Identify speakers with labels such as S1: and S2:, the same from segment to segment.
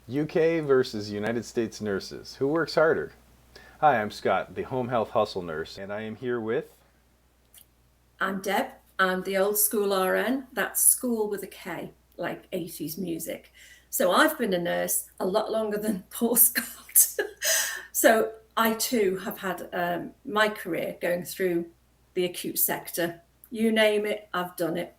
S1: UK versus United States nurses. Who works harder? Hi, I'm Scott, the home health hustle nurse, and I am here with.
S2: I'm Deb. I'm the old school RN. That's school with a K, like 80s music. So I've been a nurse a lot longer than poor Scott. So I too have had my career going through the acute sector. You name it, I've done it.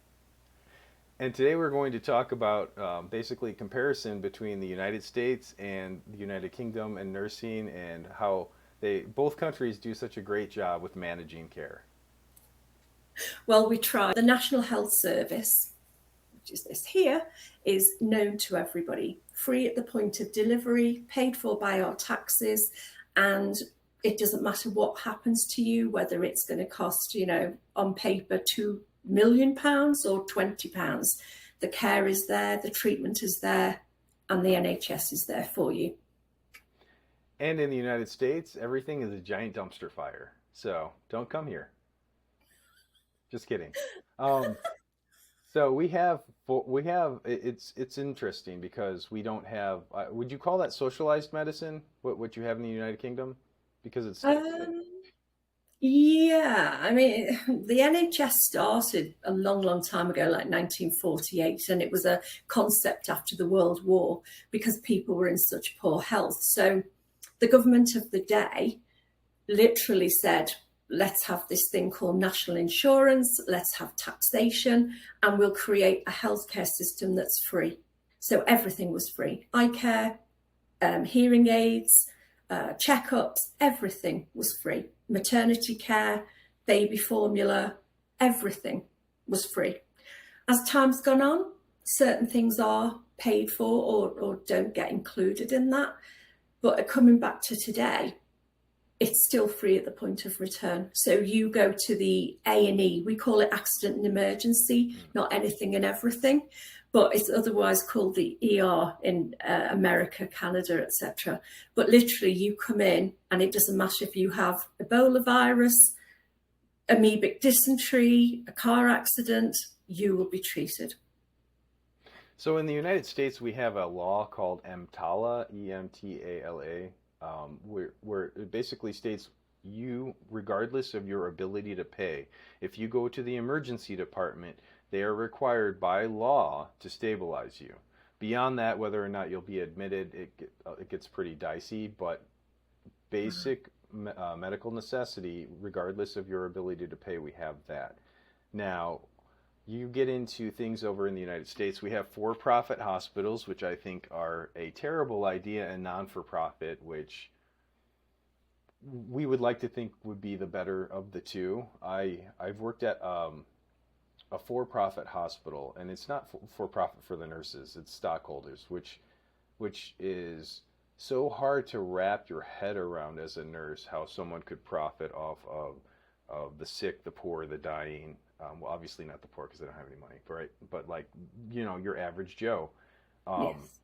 S1: And today we're going to talk about basically comparison between the United States and the United Kingdom and nursing and how they both countries do such a great job with managing care.
S2: Well, we try. The National Health Service, which is this here, is known to everybody. Free at the point of delivery, paid for by our taxes, and it doesn't matter what happens to you, whether it's going to cost, on paper £2 million or £20. The care is there, the treatment is there, and the NHS is there for you.
S1: And in the United States, everything is a giant dumpster fire. So don't come here. Just kidding. Um, So it's interesting because we don't have would you call that socialized medicine what you have in the United Kingdom because
S2: Um, Yeah, I mean, the NHS started a long, long time ago, like 1948, and it was a concept after the World War because people were in such poor health. So the government of the day literally said, let's have this thing called national insurance, let's have taxation, and we'll create a healthcare system that's free. So everything was free. Eye care, hearing aids, checkups, everything was free. Maternity care, baby formula, everything was free. As time's gone on, certain things are paid for or don't get included in that. But coming back to today, it's still free at the point of return. So you go to the A&E, we call it accident and emergency, not anything and everything, but it's otherwise called the ER in America, Canada, etc. But literally you come in and it doesn't matter if you have Ebola virus, amoebic dysentery, a car accident, you will be treated.
S1: so in the United States we have a law called EMTALA EMTALA where it basically states you regardless of your ability to pay if you go to the emergency department they are required by law to stabilize you. Beyond that, whether or not you'll be admitted, it gets pretty dicey, but basic medical necessity, regardless of your ability to pay, we have that. Now, you get into things over in the United States, we have for profit hospitals, which I think are a terrible idea, and non for profit, which we would like to think would be the better of the two. I've worked at a for profit hospital, and it's not for profit for the nurses, it's stockholders, which is so hard to wrap your head around as a nurse how someone could profit off of the sick, the poor, the dying. Well, obviously not the poor because they don't have any money, right? But like your average Joe, um,
S2: Yes.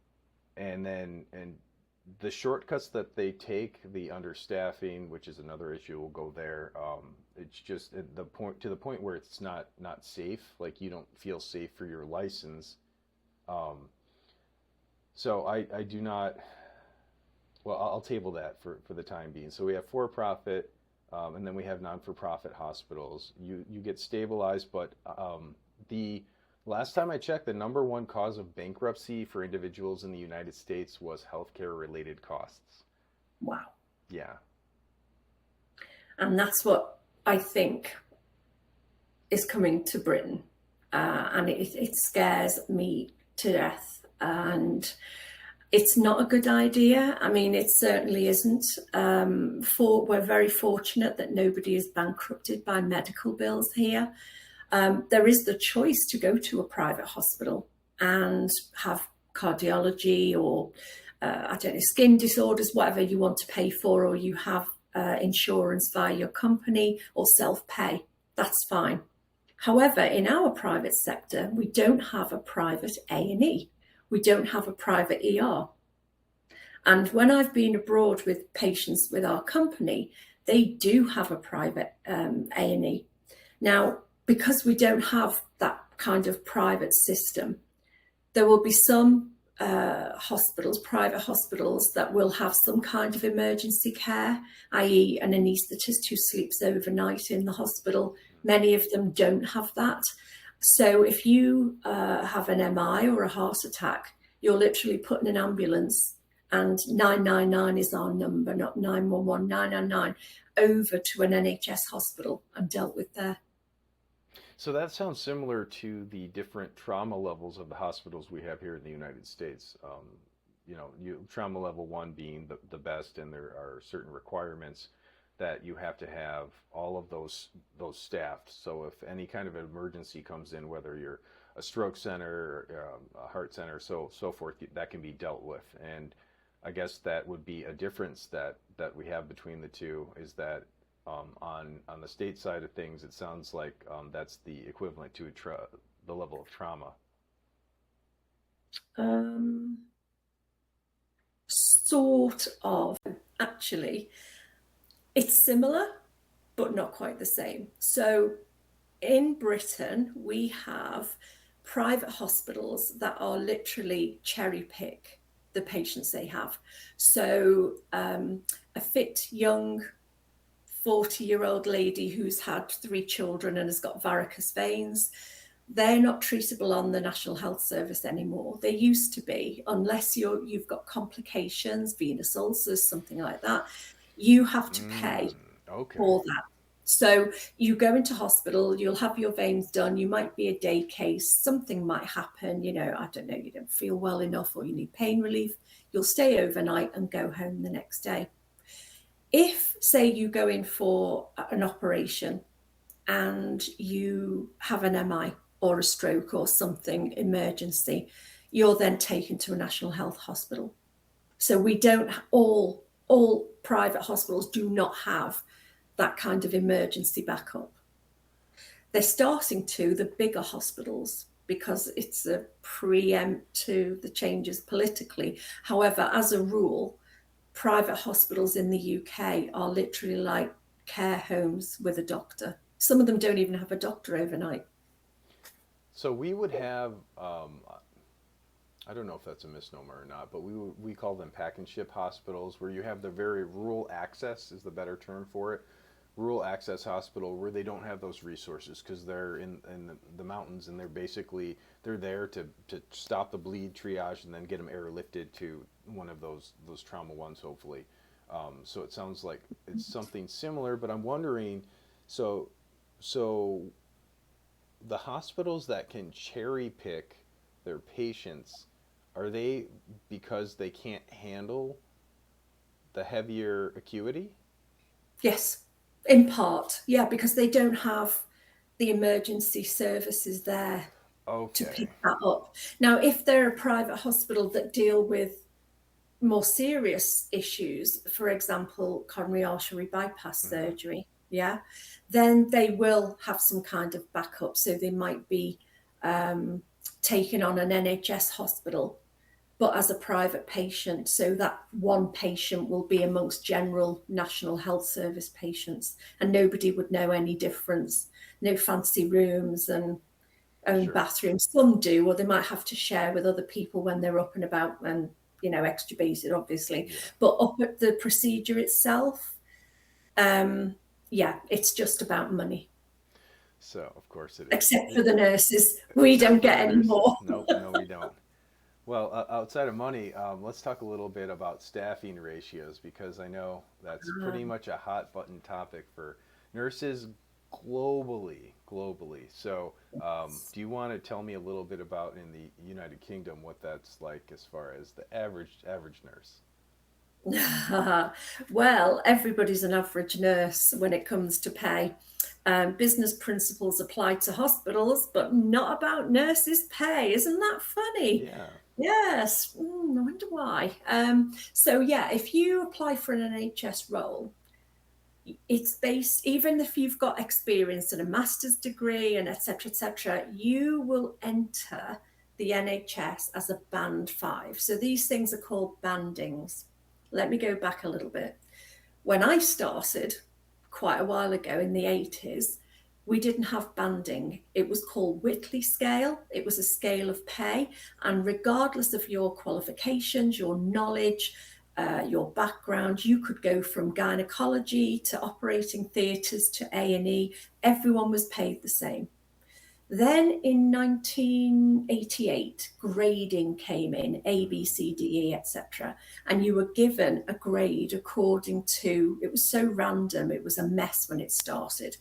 S1: and the shortcuts that they take, the understaffing, which is another issue, we'll go there. It's just at the point to the point where it's not safe. Like you don't feel safe for your license. Um, so I do not. Well, I'll table that for the time being. So we have for profit, and then we have non for profit hospitals. You get stabilized, but the last time I checked, the number one cause of bankruptcy for individuals in the United States was healthcare related costs.
S2: Wow.
S1: Yeah.
S2: And that's what I think is coming to Britain. And it scares me to death. And it's not a good idea. I mean, it certainly isn't. We're very fortunate that nobody is bankrupted by medical bills here. There is the choice to go to a private hospital and have cardiology or I don't know, skin disorders, whatever you want to pay for, or you have insurance via your company or self-pay. That's fine. However, in our private sector, we don't have a private A&E. We don't have a private ER. And when I've been abroad with patients with our company, they do have a private A&E. Now, because we don't have that kind of private system, there will be some hospitals, private hospitals, that will have some kind of emergency care, i.e., an anaesthetist who sleeps overnight in the hospital. Many of them don't have that. So if you have an MI or a heart attack, you're literally put in an ambulance, and 999 is our number, not 911, 999, over to an NHS hospital and dealt with there.
S1: So that sounds similar to the different trauma levels of the hospitals we have here in the United States. Trauma level one being the best, and there are certain requirements that you have to have all of those staffed. So if any kind of emergency comes in, whether you're a stroke center, a heart center, so forth, that can be dealt with. And I guess that would be a difference that we have between the two, is that on the state side of things, it sounds like that's the equivalent to the level of trauma.
S2: Um, Sort of. Actually, it's similar, but not quite the same. So in Britain, we have private hospitals that are literally cherry pick the patients they have. So a fit young 40-year-old lady who's had 3 children and has got varicose veins, they're not treatable on the National Health Service anymore. They used to be, unless you've got complications, venous ulcers, something like that. You have to pay
S1: Okay.
S2: for that. So you go into hospital, you'll have your veins done, you might be a day case, something might happen, I don't know, you don't feel well enough or you need pain relief. You'll stay overnight and go home the next day. If, say, you go in for an operation and you have an MI or a stroke or something, emergency, you're then taken to a national health hospital. So we don't, all private hospitals do not have that kind of emergency backup. They're starting to, the bigger hospitals, because it's a preempt to the changes politically. However, as a rule, private hospitals in the UK are literally like care homes with a doctor. Some of them don't even have a doctor overnight.
S1: So we would have, I don't know if that's a misnomer or not, but we call them pack and ship hospitals, where you have the very rural access is the better term for it. Rural access hospital where they don't have those resources because they're in the mountains, and they're there to stop the bleed, triage, and then get them airlifted to one of those trauma ones, hopefully. So it sounds like it's something similar, but I'm wondering, so so the hospitals that can cherry pick their patients, are they because they can't handle the heavier acuity?
S2: Yes, in part, yeah, because they don't have the emergency services there to
S1: Okay.
S2: pick that up. Now, if they're a private hospital that deal with more serious issues, for example, coronary artery bypass
S1: Hmm.
S2: surgery, yeah, then they will have some kind of backup. So they might be taken on an NHS hospital, but as a private patient. So that one patient will be amongst general National Health Service patients, and nobody would know any difference. No fancy rooms and own
S1: Sure.
S2: bathrooms. Some do, or they might have to share with other people when they're up and about and, extubated, obviously.
S1: Yeah.
S2: But up at the procedure itself, yeah, it's just about money.
S1: So, of course it is.
S2: Except for the nurses. We
S1: Except
S2: don't
S1: for
S2: get
S1: the
S2: any
S1: nurses.
S2: more.
S1: Nope, no, we don't. Well, outside of money, let's talk a little bit about staffing ratios, because I know that's pretty much a hot button topic for nurses globally. Globally. So, do you want to tell me a little bit about in the United Kingdom what that's like as far as the average nurse?
S2: Well, everybody's an average nurse when it comes to pay. Business principles apply to hospitals, but not about nurses' pay. Isn't that funny?
S1: Yeah.
S2: Yes, I wonder why. So yeah, if you apply for an NHS role, it's based, even if you've got experience and a master's degree and etc., you will enter the NHS as a band 5. So these things are called bandings. Let me go back a little bit. When I started quite a while ago in the 80s, We didn't have banding. It was called Whitley scale. It was a scale of pay, and regardless of your qualifications, your knowledge, your background, you could go from gynecology to operating theatres to A&E. Everyone was paid the same. Then in 1988, grading came in, A, B,
S1: Mm-hmm.
S2: C, D, E, etc. And you were given a grade according to, it was so random, it was a mess when it started,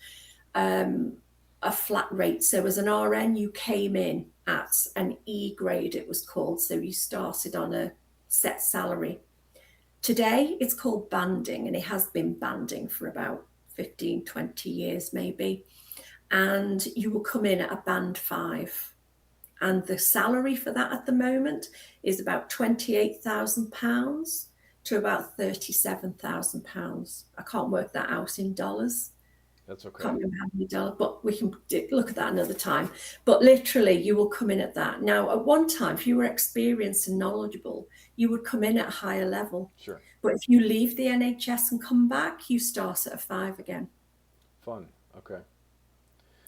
S2: um, a flat rate. So as an RN, you came in at an E grade, it was called. So you started on a set salary. Today, it's called banding, and it has been banding for about 15, 20 years maybe. And you will come in at a band 5. And the salary for that at the moment is about £28,000 to about £37,000. I can't work that out in dollars.
S1: That's okay.
S2: Can't remember how many dollars, but we can look at that another time. But literally, you will come in at that. Now, at one time, if you were experienced and knowledgeable, you would come in at a higher level.
S1: Sure.
S2: But if you leave the NHS and come back, you start at a 5 again.
S1: Fun. Okay.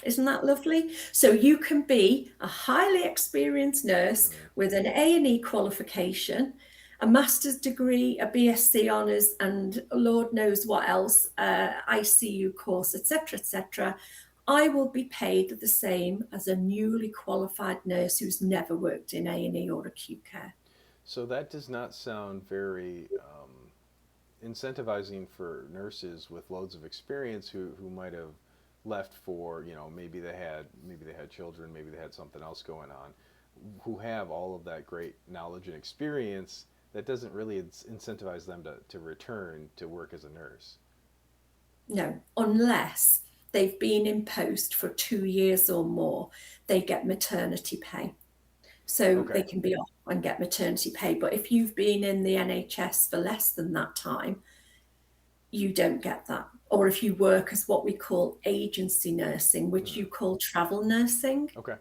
S2: Isn't that lovely? So you can be a highly experienced nurse
S1: Mm-hmm.
S2: with an A&E qualification, a master's degree, a BSc honours, and Lord knows what else, ICU course, etc., etc. I will be paid the same as a newly qualified nurse who's never worked in A&E or acute care.
S1: So that does not sound very incentivizing for nurses with loads of experience who might have left for, maybe they had children, maybe they had something else going on, who have all of that great knowledge and experience. That doesn't really incentivize them to return to work as a nurse.
S2: No, unless they've been in post for 2 years or more, they get maternity pay. So they
S1: Okay.
S2: can be off and get maternity pay. But if you've been in the NHS for less than that time, you don't get that. Or if you work as what we call agency nursing, which
S1: Hmm.
S2: you call travel nursing,
S1: Okay.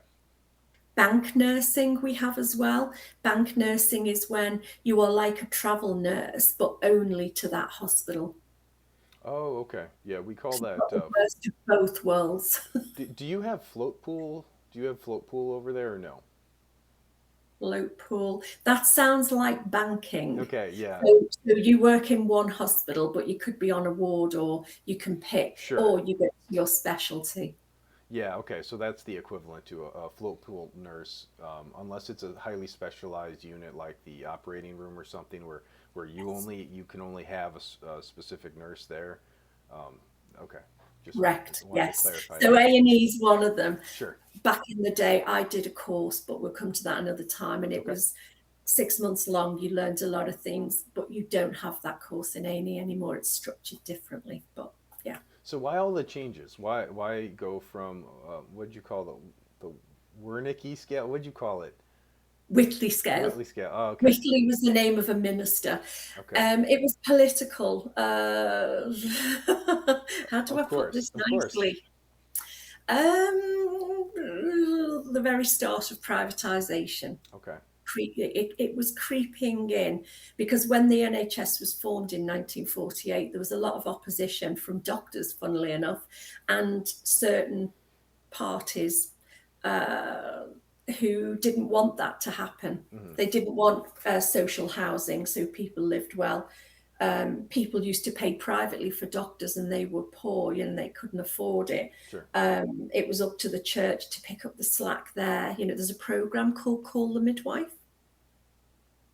S2: bank nursing we have as well. Bank nursing is when you are like a travel nurse, but only to that hospital.
S1: Oh, okay. Yeah, we call
S2: So you've
S1: that.
S2: got the worst of both worlds.
S1: Do you have float pool? Do you have float pool over there or no?
S2: Float pool. That sounds like banking.
S1: Okay. Yeah.
S2: So you work in one hospital, but you could be on a ward, or you can pick,
S1: Sure.
S2: or you go to your specialty.
S1: Yeah, okay, so that's the equivalent to a float pool nurse, unless it's a highly specialized unit like the operating room or something where you can only have a specific nurse there. Um, okay, just
S2: Correct.
S1: wanted to
S2: Yes.
S1: clarify
S2: So
S1: that.
S2: A&E is one of them.
S1: Sure.
S2: Back in the day, I did a course, but we'll come to that another time. And it
S1: Okay.
S2: was 6 months long. You learned a lot of things, but you don't have that course in A&E anymore. It's structured differently. But yeah,
S1: So why all the changes? Why go from what'd you call the Wernicke scale? What'd you call it?
S2: Whitley scale.
S1: Whitley scale. Oh, okay.
S2: Whitley was the name of a minister.
S1: Okay.
S2: It was political. How do I
S1: Of
S2: put
S1: course.
S2: this
S1: Of course.
S2: nicely? The very start of privatisation.
S1: Okay.
S2: It was creeping in, because when the NHS was formed in 1948, there was a lot of opposition from doctors, funnily enough, and certain parties uh, who didn't want that to happen.
S1: Hmm.
S2: They didn't want social housing, so people lived well. People used to pay privately for doctors, and they were poor, they couldn't afford it.
S1: Sure.
S2: It was up to the church to pick up the slack there. There's a program called Call the Midwife.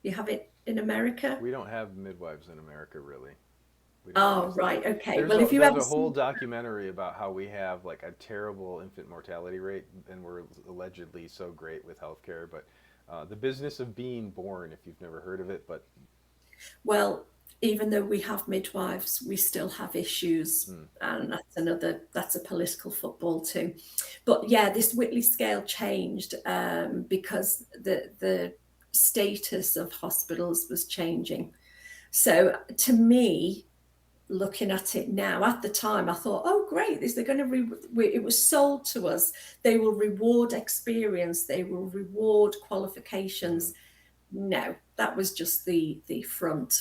S2: You have it in America.
S1: We don't have midwives in America, really. We don't
S2: Oh,
S1: use them.
S2: right. Okay. Well, if you
S1: There's
S2: ever
S1: a whole
S2: see,
S1: documentary about how we have like a terrible infant mortality rate, and we're allegedly so great with healthcare. But the business of being born, if you've never heard of it, but
S2: well, even though we have midwives, we still have issues.
S1: mm,
S2: And that's a political football too. But yeah, this Whitley scale changed because the status of hospitals was changing. So to me, looking at it now, at the time, I thought, oh, great, they're going to, it was sold to us. They will reward experience, they will reward
S1: mhm,
S2: qualifications. No, that was just the front.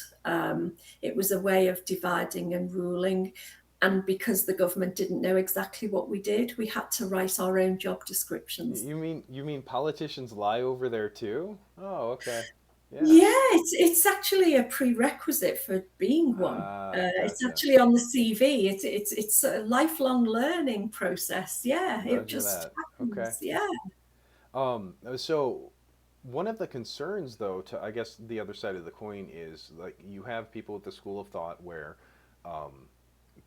S2: It was a way of dividing and ruling. And because the government didn't know exactly what we did, we had to write our own job descriptions.
S1: You mean politicians lie over there too? Oh, okay. Yeah.
S2: Yeah, it's actually a prerequisite for being one.
S1: Ah,
S2: It's
S1: gotcha.
S2: actually on the CV. It's a lifelong learning process. Yeah, it
S1: Roger
S2: just
S1: that. Okay.
S2: happens. Yeah.
S1: So one of the concerns, though, to I guess the other side of the coin is like you have people at the school of thought where um,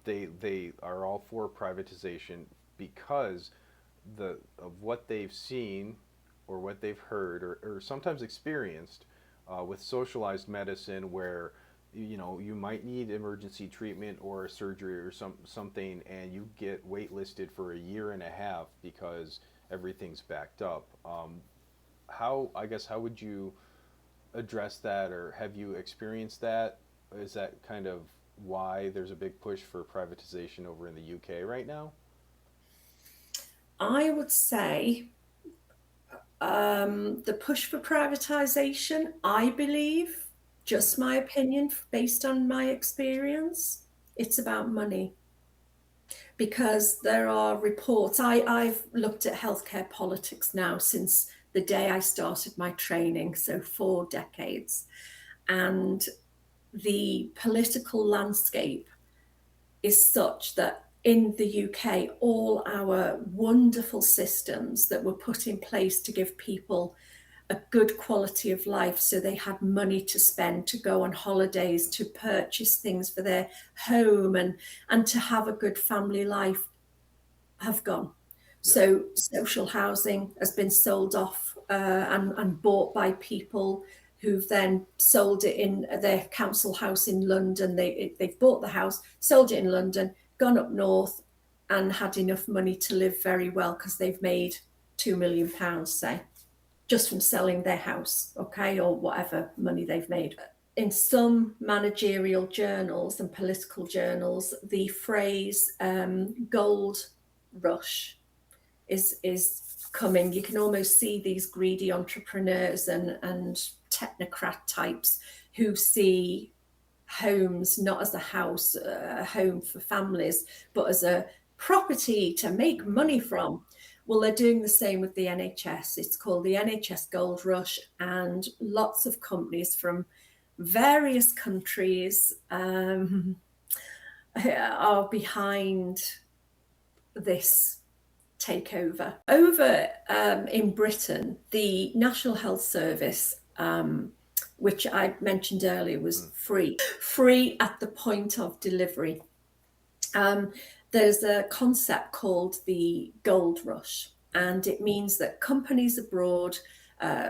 S1: they are all for privatization because the of what they've seen or what they've heard or sometimes experienced with socialized medicine where you might need emergency treatment or a surgery or something and you get waitlisted for a year and a half because everything's backed up. How would you address that, or have you experienced that? Is that kind of why there's a big push for privatization over in the UK right now?
S2: I would say the push for privatization, I believe,
S1: Mm,
S2: just my opinion based on my experience, it's about money. Because there are reports. I've looked at healthcare politics now since the day I started my training, so 4 decades. And the political landscape is such that in the UK, all our wonderful systems that were put in place to give people a good quality of life so they had money to spend to go on holidays, to purchase things for their home, and to have a good family life have gone.
S1: yep.
S2: So social housing has been sold off and bought by people who've then sold it in their council house in London. They've bought the house, sold it in London, gone up north, and had enough money to live very well because they've made £2 million, say, just from selling their house, okay, or whatever money they've made. In some managerial journals and political journals, the phrase gold rush is coming. You can almost see these greedy entrepreneurs and technocrat types who see homes not as a house, a home for families, but as a property to make
S1: Mm-hmm.
S2: money from. Well, they're doing the same with the NHS. It's called the NHS Gold Rush, and lots of companies from various countries are behind this takeover. Over in Britain, the National Health Service, which I mentioned earlier, was
S1: Mm.
S2: free at the point of delivery. Um, there's a concept called the gold rush, and it means that companies abroad,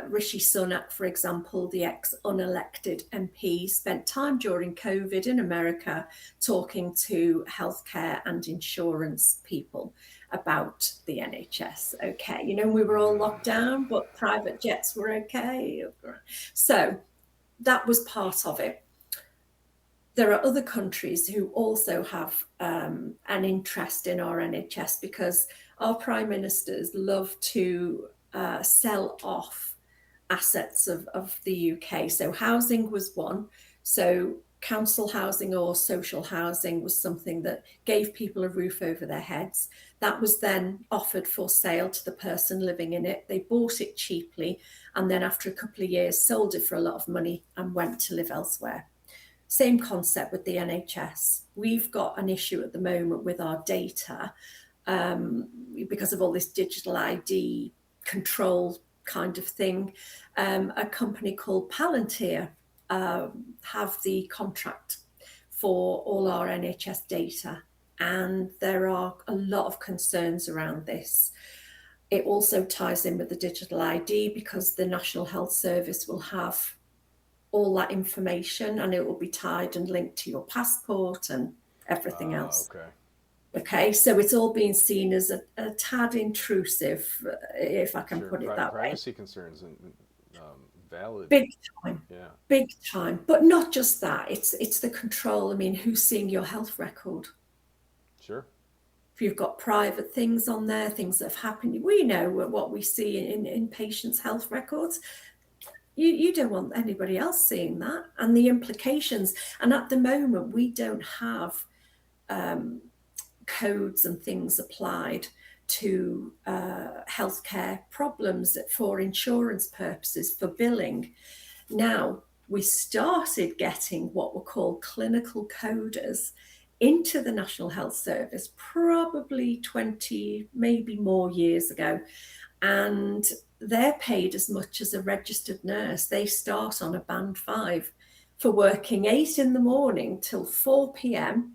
S2: Rishi Sunak, for example, the ex-unelected MP, spent time during COVID in America talking to healthcare and insurance people about the NHS. Okay, we were all locked down, but private jets were okay. So that was part of it. There are other countries who also have an interest in our NHS because our prime ministers love to sell off assets of the UK. So housing was one. So council housing or social housing was something that gave people a roof over their heads. That was then offered for sale to the person living in it. They bought it cheaply and then after a couple of years sold it for a lot of money and went to live elsewhere. Same concept with the NHS. We've got an issue at the moment with our data because of all this digital ID control kind of thing. A company called Palantir have the contract for all our NHS data, and there are a lot of concerns around this. It also ties in with the digital ID because the National Health Service will have all that information and it will be tied and linked to your passport and everything
S1: Ah,
S2: else.
S1: okay.
S2: Okay, so it's all being seen as a tad intrusive, if I can
S1: Sure.
S2: put it that way.
S1: Privacy concerns and valid.
S2: Big time,
S1: Yeah.
S2: big time. But not just that. It's the control. I mean, who's seeing your health record?
S1: Sure.
S2: If you've got private things on there, things that have happened, we know what we see in patients' health records. You don't want anybody else seeing that and the implications. And at the moment, we don't have codes and things applied to healthcare problems for insurance purposes, for billing. Now, we started getting what were called clinical coders into the National Health Service probably 20, maybe more years ago. And they're paid as much as a registered nurse. They start on a band 5 for working 8 in the morning till 4 p.m.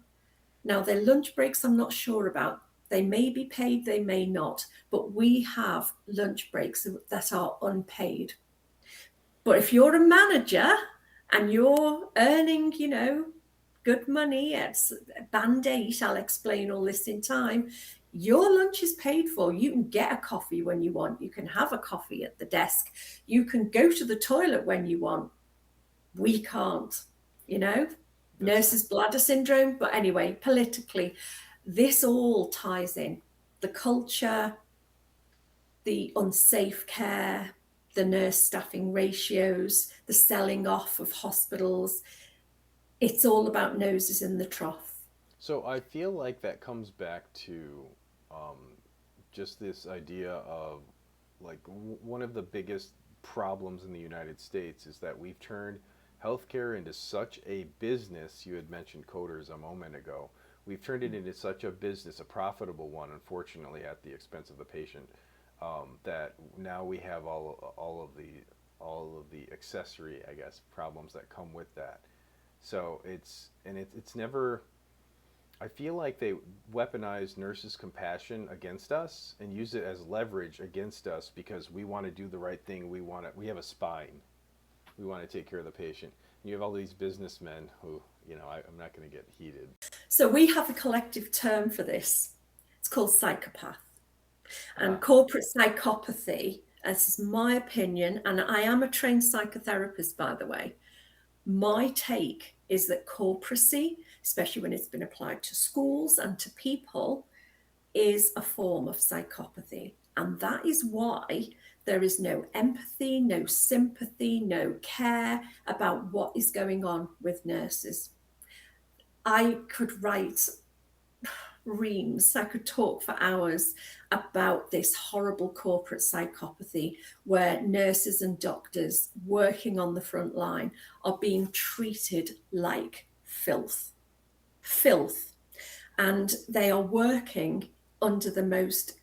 S2: Now, their lunch breaks, I'm not sure about. They may be paid, they may not, but we have lunch breaks that are unpaid. But if you're a manager and you're earning, good money at band 8, I'll explain all this in time. Your lunch is paid for. You can get a coffee when you want. You can have a coffee at the desk. You can go to the toilet when you want. We can't,
S1: That's
S2: nurses' bladder syndrome. But anyway, politically, this all ties in. The culture, the unsafe care, the nurse staffing ratios, the selling off of hospitals. It's all about noses in the trough.
S1: so I feel like that comes back to um, just this idea of like one of the biggest problems in the United States is that we've turned healthcare into such a business. You had mentioned coders a moment ago. We've turned it into such a business, a profitable one, unfortunately, at the expense of the patient, that now we have all of the accessory, I guess, problems that come with that. So it's never. I feel like they weaponize nurses' compassion against us and use it as leverage against us because we want to do the right thing. We have a spine. We want to take care of the patient. And you have all these businessmen who, I'm not going to get heated.
S2: So we have a collective term for this. It's called psychopath. And
S1: Ah,
S2: corporate psychopathy, this is my opinion, and I am a trained psychotherapist, by the way. My take is that corporacy, especially when it's been applied to schools and to people, is a form of psychopathy. And that is why there is no empathy, no sympathy, no care about what is going on with nurses. I could write reams, I could talk for hours about this horrible corporate psychopathy where nurses and doctors working on the front line are being treated like filth. Filth. And they are working under the most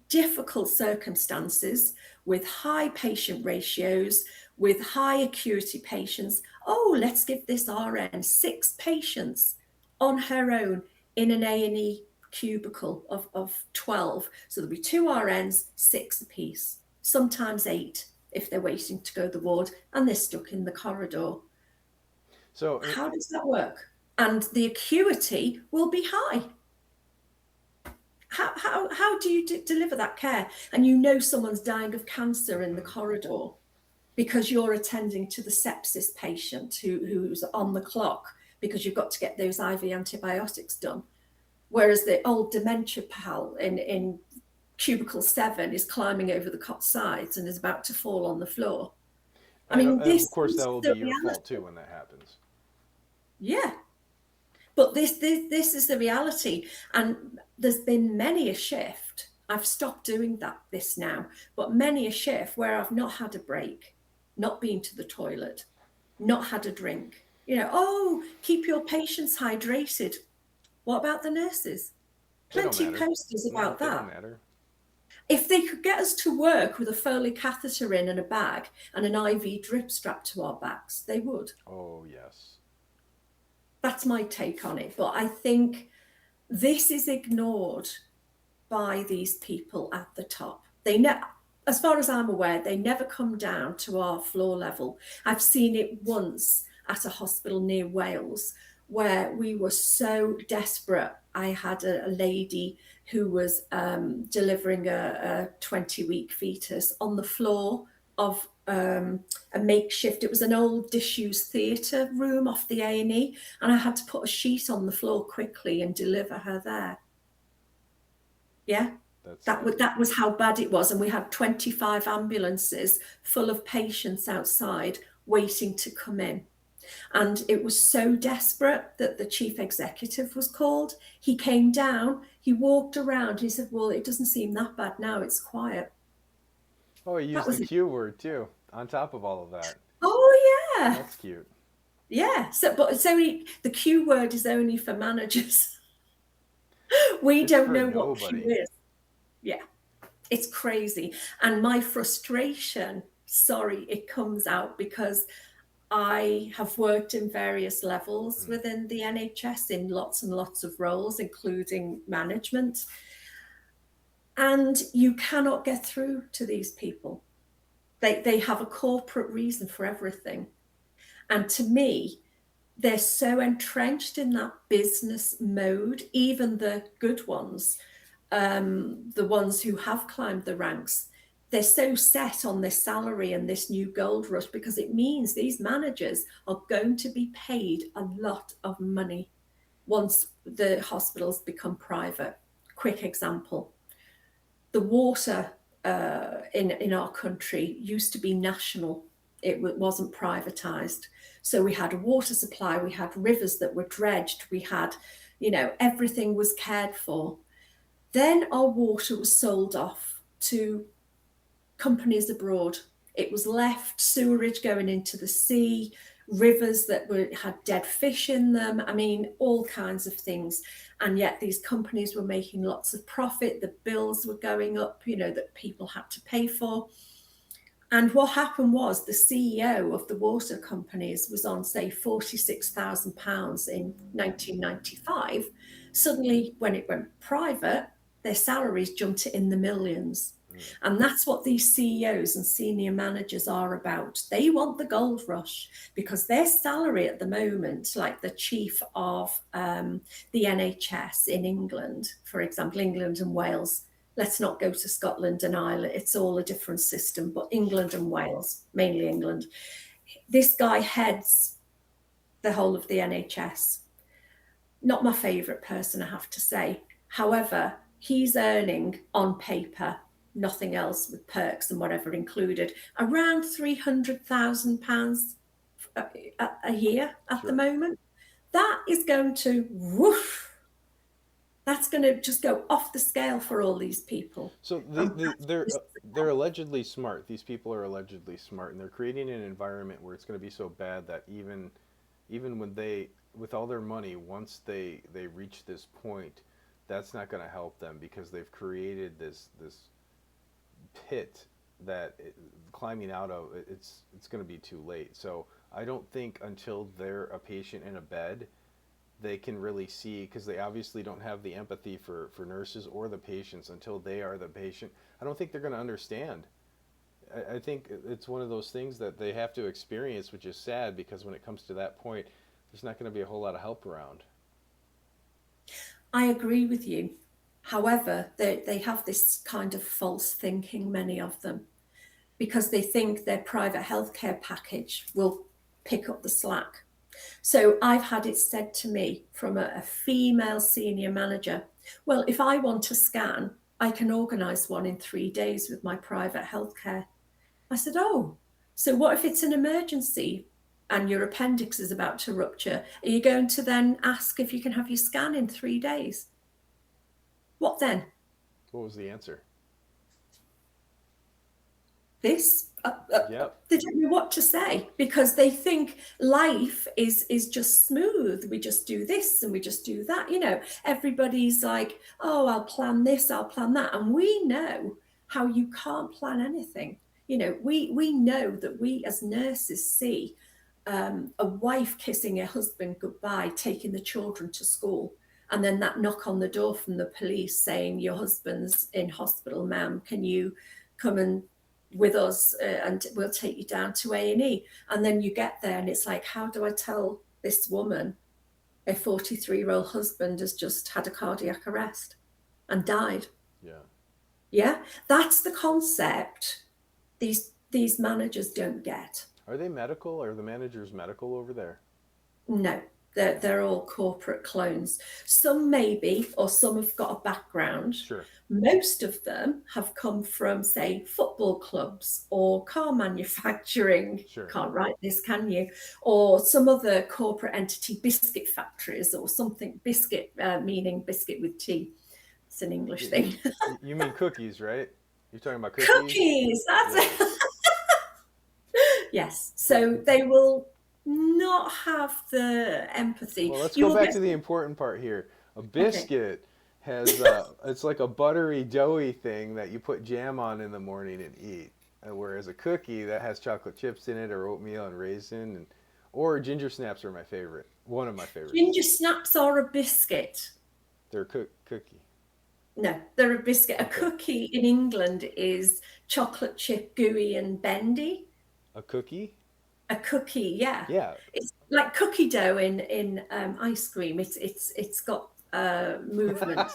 S2: difficult circumstances with high patient ratios, with high acuity patients. Oh, let's give this RN 6 patients on her own in an A&E cubicle of 12. So there'll be 2 RNs, 6 apiece, sometimes 8 if they're waiting to go to the ward and they're stuck in the corridor.
S1: so
S2: How does that work? And the acuity will be high. How do you deliver that care? And someone's dying of cancer in the corridor because you're attending to the sepsis patient who's on the clock because you've got to get those IV antibiotics done. Whereas the old dementia pal in cubicle 7 is climbing over the cot sides and is about to fall on the floor. I
S1: and
S2: mean,
S1: of
S2: this
S1: course that
S2: is
S1: will
S2: the
S1: be your fault too
S2: reality.
S1: when that happens.
S2: Yeah. But this is the reality. And there's been many a shift. I've stopped doing this now, but many a shift where I've not had a break, not been to the toilet, not had a drink. Oh, keep your patients hydrated. What about the nurses?
S1: They don't
S2: Plenty of
S1: matter.
S2: posters
S1: No,
S2: about
S1: they don't
S2: that.
S1: matter.
S2: If they could get us to work with a Foley catheter in and a bag and an IV drip strapped to our backs, they would.
S1: Oh yes.
S2: That's my take on it. But I think this is ignored by these people at the top. As far as I'm aware, they never come down to our floor level. I've seen it once at a hospital near Wales where we were so desperate. I had a lady who was delivering a 20-week fetus on the floor of a makeshift. It was an old disused theatre room off the A&E, and I had to put a sheet on the floor quickly and deliver her there. Yeah,
S1: That's
S2: that was how bad it was, and we had 25 ambulances full of patients outside waiting to come in. And it was so desperate that the chief executive was called. He came down, he walked around, he said, well, it doesn't seem that bad now, it's quiet.
S1: Oh, he
S2: That
S1: used the
S2: was it.
S1: Q word too, on top of all of that.
S2: Oh, yeah.
S1: That's cute.
S2: Yeah. So, but it's only the Q word is only for managers. We
S1: It's
S2: don't
S1: for
S2: know what Q
S1: nobody.
S2: is. Yeah. It's crazy. And my frustration, sorry, it comes out because I have worked in various levels
S1: Mm.
S2: within the NHS in lots and lots of roles, including management. And you cannot get through to these people. They have a corporate reason for everything. And to me, they're so entrenched in that business mode, even the good ones, the ones who have climbed the ranks, they're so set on this salary and this new gold rush because it means these managers are going to be paid a lot of money once the hospitals become private. Quick example: the water in our country used to be national. It wasn't privatized. So we had a water supply, we had rivers that were dredged, we had, everything was cared for. Then our water was sold off to companies abroad. It was left sewerage going into the sea, rivers that had dead fish in them. I mean, all kinds of things. And yet these companies were making lots of profit. The bills were going up, that people had to pay for. And what happened was the CEO of the water companies was on, say, £46,000 in 1995. Suddenly, when it went private, their salaries jumped in the millions.
S1: Mm.
S2: And that's what these CEOs and senior managers are about. They want the gold rush because their salary at the moment, like the chief of the NHS in England, for example, England and Wales, let's not go to Scotland and Ireland. It's all a different system, but England and Wales, mainly England. This guy heads the whole of the NHS. Not my favourite person, I have to say. However, he's earning on paper, nothing else with perks and whatever included, around £300,000 a year at the
S1: Sure.
S2: moment. That is going to woof. That's going to just go off the scale for all these people.
S1: So
S2: And
S1: they're allegedly smart. These people are allegedly smart, and they're creating an environment where it's going to be so bad that even when they with all their money, once they reach this point, that's not going to help them because they've created this pit that climbing out of it's going to be too late. So I don't think until they're a patient in a bed they can really see because they obviously don't have the empathy for nurses or the patients until they are the patient. I don't think they're going to understand. I think it's one of those things that they have to experience, which is sad because when it comes to that point, there's not going to be a whole lot of help around.
S2: I agree with you. However, they have this kind of false thinking, many of them, because they think their private healthcare package will pick up the slack. So I've had it said to me from a female senior manager, well, if I want a scan, I can organise one in 3 days with my private healthcare. I said, oh, so what if it's an emergency and your appendix is about to rupture? Are you going to then ask if you can have your scan in 3 days? What then?
S1: What was the answer?
S2: This?
S1: Yep.
S2: They don't know what to say because they think life is just smooth. We just do this and we just do that. Everybody's like, oh, I'll plan this, I'll plan that. And we know how you can't plan anything. We know that we as nurses see a wife kissing her husband goodbye, taking the children to school, and then that knock on the door from the police saying, your husband's in hospital, ma'am, can you come and with us and we'll take you down to A&E. And then you get there and it's like, how do I tell this woman a 43-year-old husband has just had a cardiac arrest and died?
S1: Yeah.
S2: Yeah, that's the concept these managers don't get.
S1: Are they medical? Are the managers medical over there?
S2: No, They're all corporate clones. Some maybe, or some have got a background.
S1: Sure,
S2: Most of them have come from, say, football clubs or car manufacturing.
S1: sure.
S2: Can't write this, can you? Or some other corporate entity, biscuit factories or something. Biscuit, meaning biscuit with tea. It's an English
S1: You,
S2: thing.
S1: you mean cookies, right? You're talking about cookies?
S2: Cookies, that's
S1: Yeah.
S2: it. Yes. So they will not have the empathy.
S1: Well, let's
S2: You
S1: go
S2: will
S1: back
S2: get,
S1: to the important part here. A
S2: okay.
S1: biscuit has it's like a buttery, doughy thing that you put jam on in the morning and eat. Whereas a cookie that has chocolate chips in it, or oatmeal and raisin, or ginger snaps are my favorite. One of my favorites.
S2: Ginger snaps are a biscuit.
S1: They're cookie.
S2: No, they're a biscuit. A
S1: Okay,
S2: cookie in England is chocolate chip, gooey, and bendy.
S1: a cookie.
S2: A cookie, yeah,
S1: Yeah.
S2: it's like cookie dough in ice cream. It's got movement.
S1: All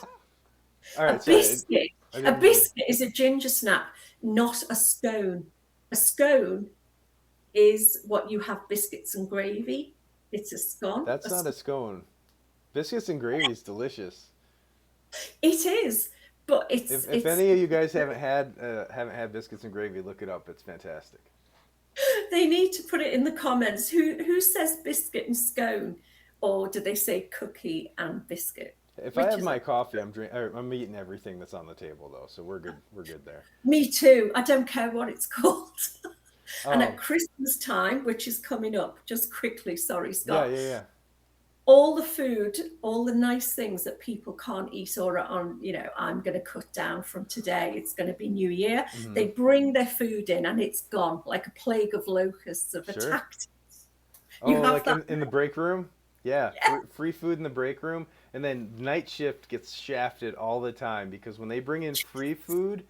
S2: A
S1: right. Sorry,
S2: biscuit,
S1: I
S2: a
S1: didn't mean.
S2: biscuit is a ginger snap, not a scone. A scone is what you have biscuits and gravy. It's a scone.
S1: That's not a scone. Biscuits and gravy is delicious.
S2: It is, but
S1: If
S2: it's
S1: any of you guys haven't had biscuits and gravy, look it up. It's fantastic.
S2: they need to put it in the comments. Who says biscuit and scone, or do they say cookie and biscuit?
S1: If I
S2: Which
S1: have
S2: is it?
S1: my coffee, I'm eating everything that's on the table though, so we're good. We're good there.
S2: Me too. I don't care what it's called. And at
S1: Um,
S2: Christmas time, which is coming up, just quickly, sorry,
S1: yeah,
S2: Scott,
S1: yeah, yeah.
S2: all the food, all the nice things that people can't eat or are on, I'm going to cut down from today. It's going to be New Year.
S1: Hmm.
S2: They bring their food in and it's gone like a plague of locusts have
S1: Sure.
S2: attacked. You
S1: Oh,
S2: have
S1: like
S2: that?
S1: in the break room? Yeah,
S2: Yeah.
S1: free food in the break room, and then night shift gets shafted all the time because when they bring in free food,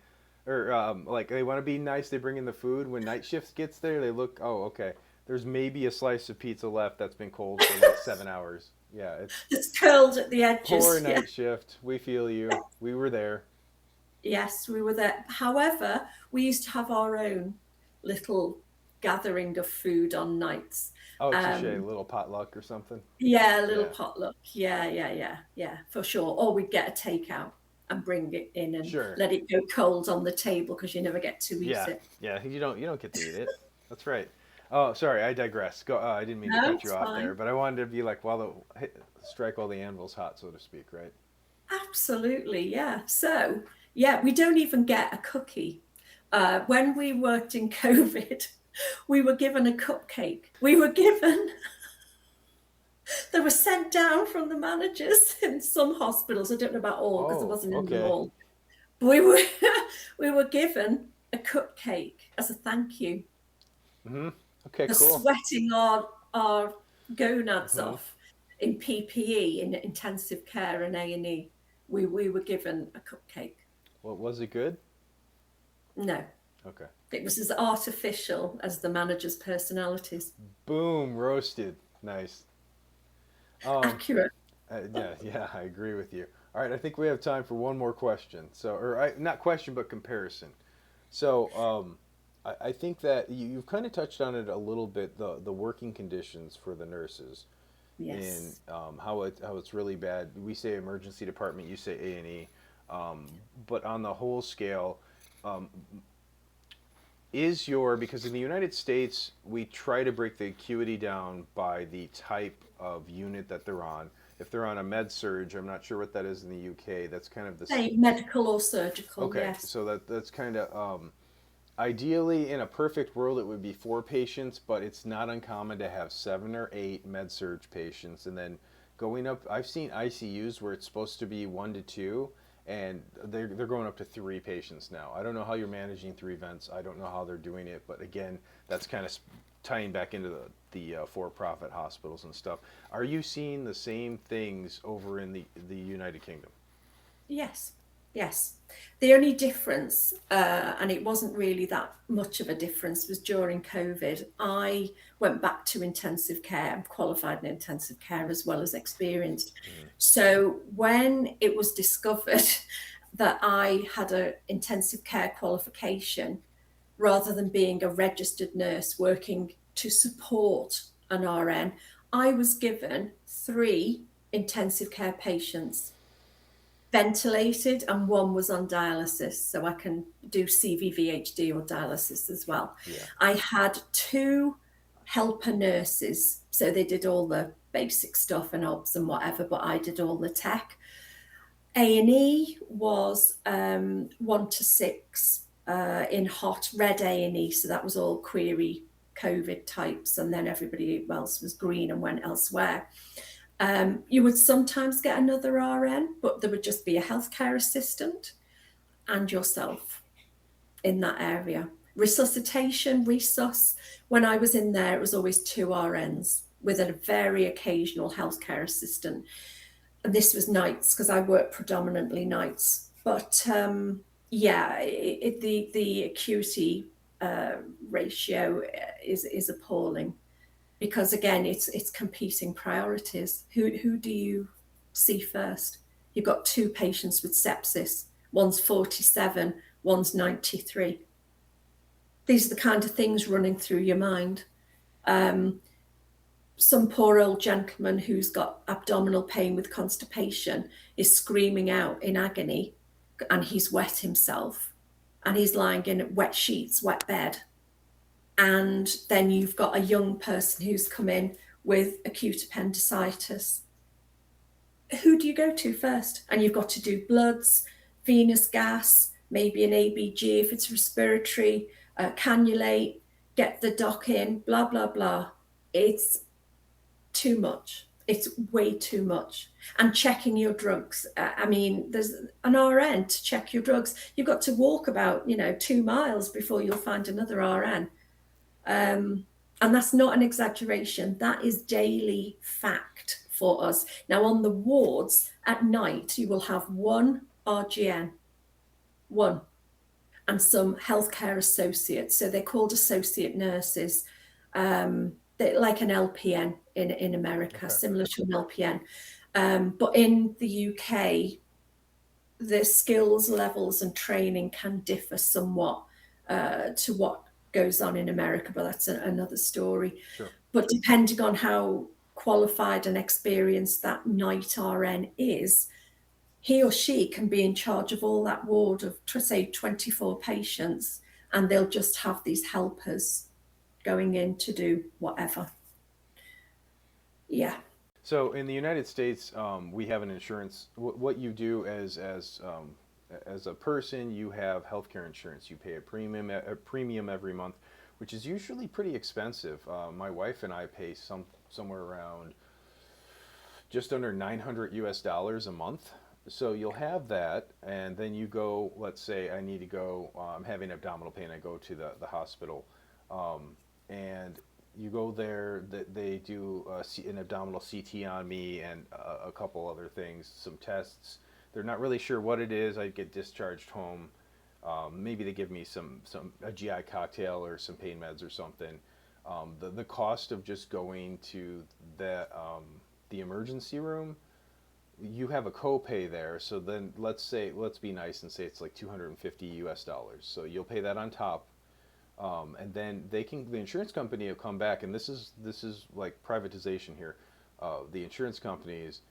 S1: or like they want to be nice, they bring in the food. When night shift gets there, they look, oh, okay. There's maybe a slice of pizza left that's been cold for like 7 hours. Yeah, it's
S2: It's curled at the
S1: poor
S2: edges. Yeah.
S1: night shift. We feel you. We were there.
S2: Yes, we were there. However, we used to have our own little gathering of food on nights.
S1: Oh, touche, a
S2: Um,
S1: little potluck or something.
S2: yeah, a little
S1: Yeah,
S2: potluck. Yeah, for sure. Or we'd get a takeout and bring it in and
S1: sure.
S2: let it go cold on the table because you never get to eat
S1: Yeah,
S2: it.
S1: yeah. You don't get to eat it. That's right. Oh, sorry. I digress. Go. I didn't mean to
S2: No,
S1: cut you
S2: it's
S1: off there,
S2: fine.
S1: but I wanted to be like, strike while the anvil's hot, so to speak. Right.
S2: Absolutely, yeah. So, yeah, we don't even get a cookie. When we worked in COVID, we were given a cupcake. They were sent down from the managers in some hospitals. I don't know about all because I
S1: Oh,
S2: wasn't in them
S1: okay.
S2: all. We were we were given a cupcake as a thank you
S1: Hmm. Okay.
S2: for
S1: Cool.
S2: sweating our gonads
S1: Hmm.
S2: off in PPE in intensive care and A&E. We were given a cupcake.
S1: Well, was it good?
S2: No,
S1: Okay.
S2: it was as artificial as the managers' personalities.
S1: Boom. Roasted. Nice. Um.
S2: Accurate.
S1: Yeah. Yeah. I agree with you. All right. I think we have time for one more question. So, not question, but comparison. So, I think that you've kind of touched on it a little bit, the working conditions for the nurses, in
S2: Yes.
S1: how it's really bad. We say emergency department, you say A&E, but on the whole scale, um, because in the United States we try to break the acuity down by the type of unit that they're on. If they're on a med surge, I'm not sure what that is in the UK. That's kind of this.
S2: Say medical or surgical,
S1: Okay,
S2: yes.
S1: so that's kind of ideally, in a perfect world, it would be four patients, but it's not uncommon to have 7 or 8 med surge patients. And then going up, I've seen ICUs where it's supposed to be 1 to 2, and they're going up to 3 patients now. I don't know how you're managing 3 vents. I don't know how they're doing it, but again, that's kind of tying back into the for-profit hospitals and stuff. Are you seeing the same things over in the United Kingdom?
S2: Yes, yes. The only difference, and it wasn't really that much of a difference, was during COVID. I went back to intensive care. I'm qualified in intensive care as well as experienced.
S1: Hmm.
S2: So when it was discovered that I had an intensive care qualification, rather than being a registered nurse working to support an RN, I was given 3 intensive care patients, ventilated, and one was on dialysis, so I can do CVVHD or dialysis as well.
S1: Yeah.
S2: I had 2 helper nurses, so they did all the basic stuff and obs and whatever, but I did all the tech. A&E was 1 to 6 in hot red A&E, so that was all query COVID types, and then everybody else was green and went elsewhere. You would sometimes get another RN, but there would just be a healthcare assistant and yourself in that area. Resuscitation, resus, when I was in there, it was always 2 RNs with a very occasional healthcare assistant. And this was nights because I work predominantly nights. But yeah, the acuity ratio is appalling, because again, it's competing priorities. Who do you see first? You've got 2 patients with sepsis. One's 47, one's 93. These are the kind of things running through your mind. Some poor old gentleman who's got abdominal pain with constipation is screaming out in agony, and he's wet himself, and he's lying in wet sheets, wet bed. And then you've got a young person who's come in with acute appendicitis. Who do you go to first? And you've got to do bloods, venous gas, maybe an ABG if it's respiratory, cannulate, get the doc in, blah, blah, blah. It's too much. It's way too much. And checking your drugs. I mean, there's an RN to check your drugs. You've got to walk about, 2 miles before you'll find another RN. And that's not an exaggeration. That is daily fact for us. Now, on the wards at night, you will have 1 RGN, 1, and some healthcare associates. So they're called associate nurses, like an LPN in America, okay, similar to an LPN. But in the UK, the skills levels and training can differ somewhat to what goes on in America, but that's another story.
S1: Sure.
S2: But depending on how qualified and experienced that night RN is, he or she can be in charge of all that ward of, say, 24 patients, and they'll just have these helpers going in to do whatever. Yeah.
S1: So in the United States, we have an insurance. What you do as a person, you have healthcare insurance. You pay a premium every month, which is usually pretty expensive. My wife and I pay somewhere around just under $900 a month. So you'll have that, and then you go. Let's say I need to go. I'm having abdominal pain. I go to the hospital, and you go there. They do an abdominal CT on me and a couple other things, some tests. They're not really sure what it is. I get discharged home. Maybe they give me a GI cocktail or some pain meds or something. The cost of just going to the emergency room, you have a copay there. So then let's be nice and say it's like $250. So you'll pay that on top. And then the insurance company will come back, and this is like privatization here. The insurance companies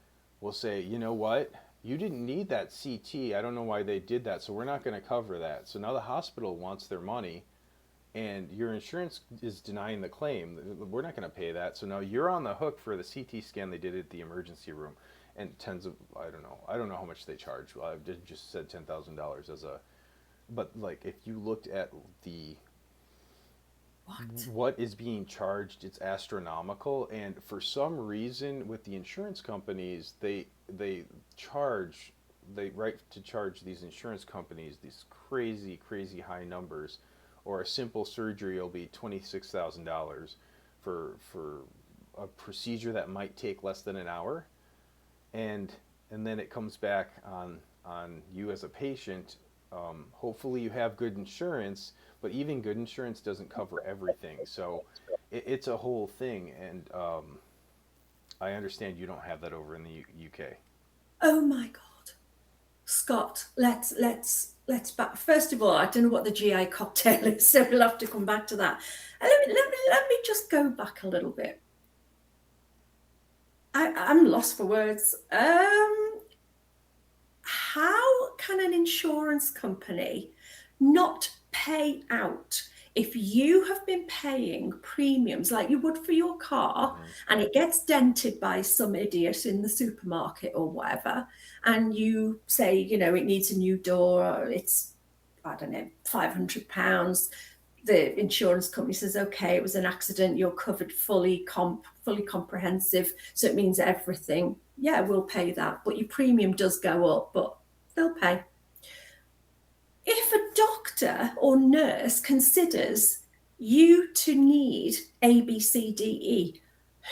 S1: will say, you know what? You didn't need that CT. I don't know why they did that, so we're not going to cover that. So now the hospital wants their money, and your insurance is denying the claim. We're not going to pay that. So now you're on the hook for the CT scan they did at the emergency room, and I don't know how much they charge. Well, I just said $10,000 but like if you looked at what is being charged, it's astronomical. And for some reason with the insurance companies, they write to charge these insurance companies these crazy high numbers. Or a simple surgery will be $26,000 for a procedure that might take less than an hour, and then it comes back on you as a patient. Hopefully you have good insurance, but even good insurance doesn't cover everything. So it's a whole thing, and I understand you don't have that over in the UK.
S2: Oh my God, Scott, let's back. First of all, I don't know what the GI cocktail is, so we'll have to come back to that. And let me just go back a little bit. I'm lost for words. How can an insurance company not pay out if you have been paying premiums like you would for your car
S1: Hmm.
S2: and it gets dented by some idiot in the supermarket or whatever, and you say, it needs a new door, or it's, I don't know, £500. The insurance company says, okay, it was an accident, you're covered fully comprehensive, so it means everything. Yeah, we'll pay that, but your premium does go up, but they'll pay. If a doctor or nurse considers you to need A, B, C, D, E,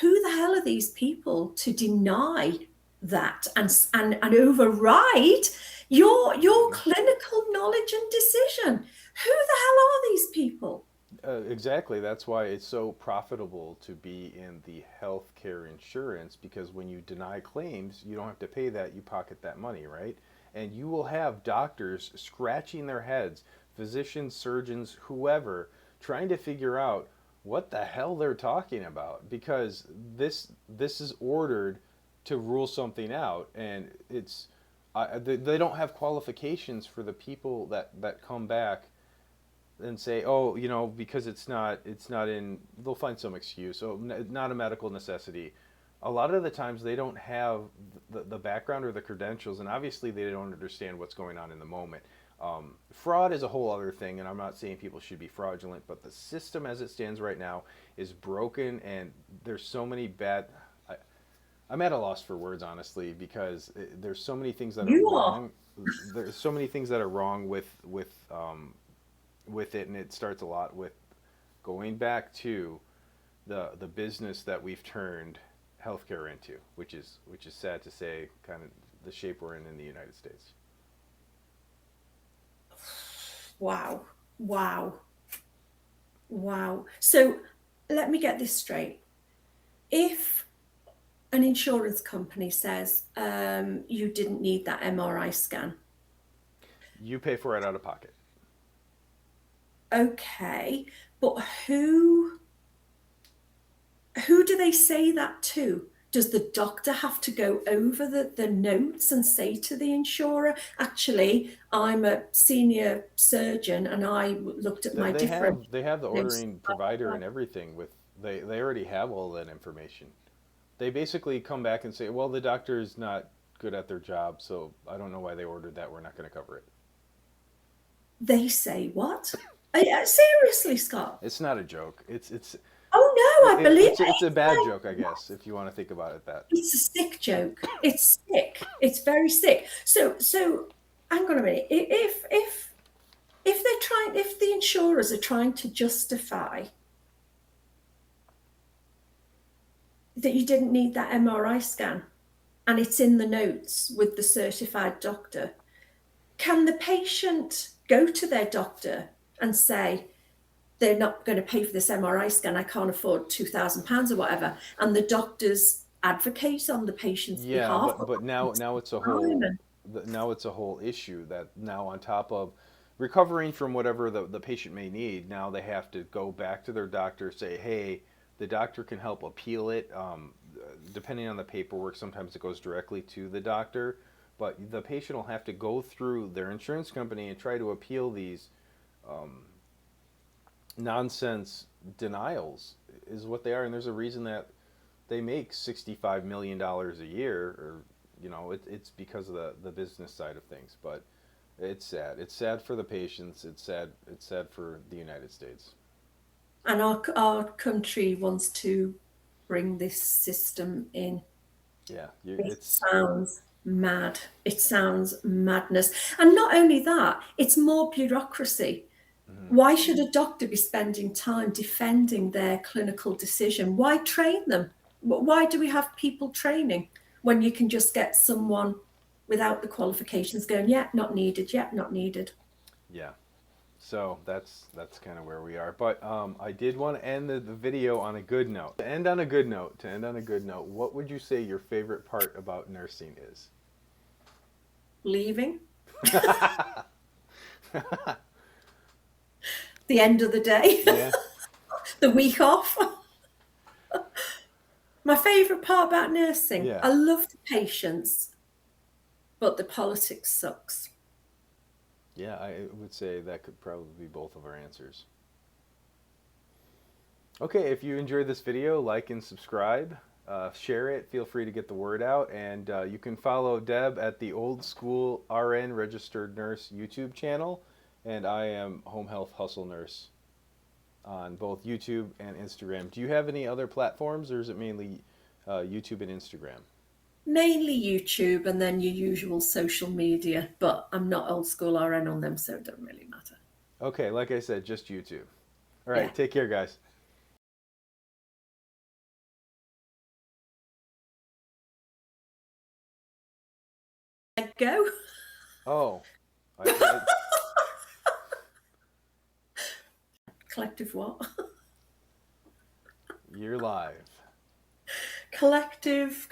S2: who the hell are these people to deny that and override your
S1: Hmm.
S2: clinical knowledge and decision? Who the hell are these people?
S1: Exactly. That's why it's so profitable to be in the healthcare insurance, because when you deny claims, you don't have to pay that, you pocket that money, right? And you will have doctors scratching their heads, physicians, surgeons, whoever, trying to figure out what the hell they're talking about, because this is ordered to rule something out, and they don't have qualifications for the people that come back and say, oh, because it's not in, they'll find some excuse. So not a medical necessity. A lot of the times they don't have the background or the credentials, and obviously they don't understand what's going on in the moment. Fraud is a whole other thing, and I'm not saying people should be fraudulent, but the system as it stands right now is broken, and there's so many bad. I'm at a loss for words, honestly, because there's so many things that are
S2: You are.
S1: wrong. There's so many things that are wrong with it, and it starts a lot with going back to the business that we've turned healthcare into, which is sad to say, kind of the shape we're in the United States.
S2: Wow. Wow. Wow. So let me get this straight. If an insurance company says you didn't need that MRI scan,
S1: You pay for it out of pocket.
S2: okay, but who do they say that to? Does the doctor have to go over the notes and say to the insurer, actually, I'm a senior surgeon and I looked at
S1: They
S2: my
S1: they
S2: different
S1: have they have the
S2: notes?
S1: ordering provider and everything with they already have all that information. They basically come back and say, well, the doctor is not good at their job, so I don't know why they ordered that. We're not going to cover it.
S2: They say what? Seriously, Scott?
S1: It's not a joke.
S2: Oh no, I believe
S1: It's a bad joke, I guess, if you want to think about it that.
S2: it's a sick joke. It's sick. It's very sick. So hang on a minute. If the insurers are trying to justify that you didn't need that MRI scan and it's in the notes with the certified doctor, can the patient go to their doctor and say, they're not going to pay for this MRI scan, I can't afford £2,000 or whatever, and the doctors advocate on the patient's
S1: Yeah,
S2: behalf?
S1: but now it's a
S2: Time
S1: whole now it's a whole issue that now on top of recovering from whatever the patient may need, now they have to go back to their doctor, say, hey, the doctor can help appeal it. Depending on the paperwork, sometimes it goes directly to the doctor, but the patient will have to go through their insurance company and try to appeal these um, nonsense denials is what they are, and there's a reason that they make $65 million a year, or it's because of the business side of things. But it's sad. It's sad for the patients. It's sad. It's sad for the United States.
S2: and our country wants to bring this system in.
S1: Yeah,
S2: It
S1: it's.
S2: sounds mad. It sounds madness. And not only that, it's more bureaucracy.
S1: Mhm.
S2: Why should a doctor be spending time defending their clinical decision? Why train them? Why do we have people training when you can just get someone without the qualifications going, yeah, not needed, yeah, not needed?
S1: Yeah. So that's kind of where we are. But I did want to end the video on a good note. To end on a good note, what would you say your favorite part about nursing is?
S2: Leaving the end of the day,
S1: Yeah.
S2: the week off. My favourite part about nursing,
S1: Yeah.
S2: I love the patients, but the politics sucks.
S1: Yeah, I would say that could probably be both of our answers. Okay, if you enjoyed this video, like and subscribe. Share it. Feel free to get the word out. And you can follow Deb at the Old School RN Registered Nurse YouTube channel. And I am Home Health Hustle Nurse on both YouTube and Instagram. Do you have any other platforms, or is it mainly YouTube and Instagram?
S2: Mainly YouTube and then your usual social media, but I'm not old school RN on them, so it doesn't really matter.
S1: Okay, like I said, just YouTube. All
S2: Yeah.
S1: right, take care, guys.
S2: Let go.
S1: Oh, I,
S2: Collective what?
S1: you're live.
S2: Collective.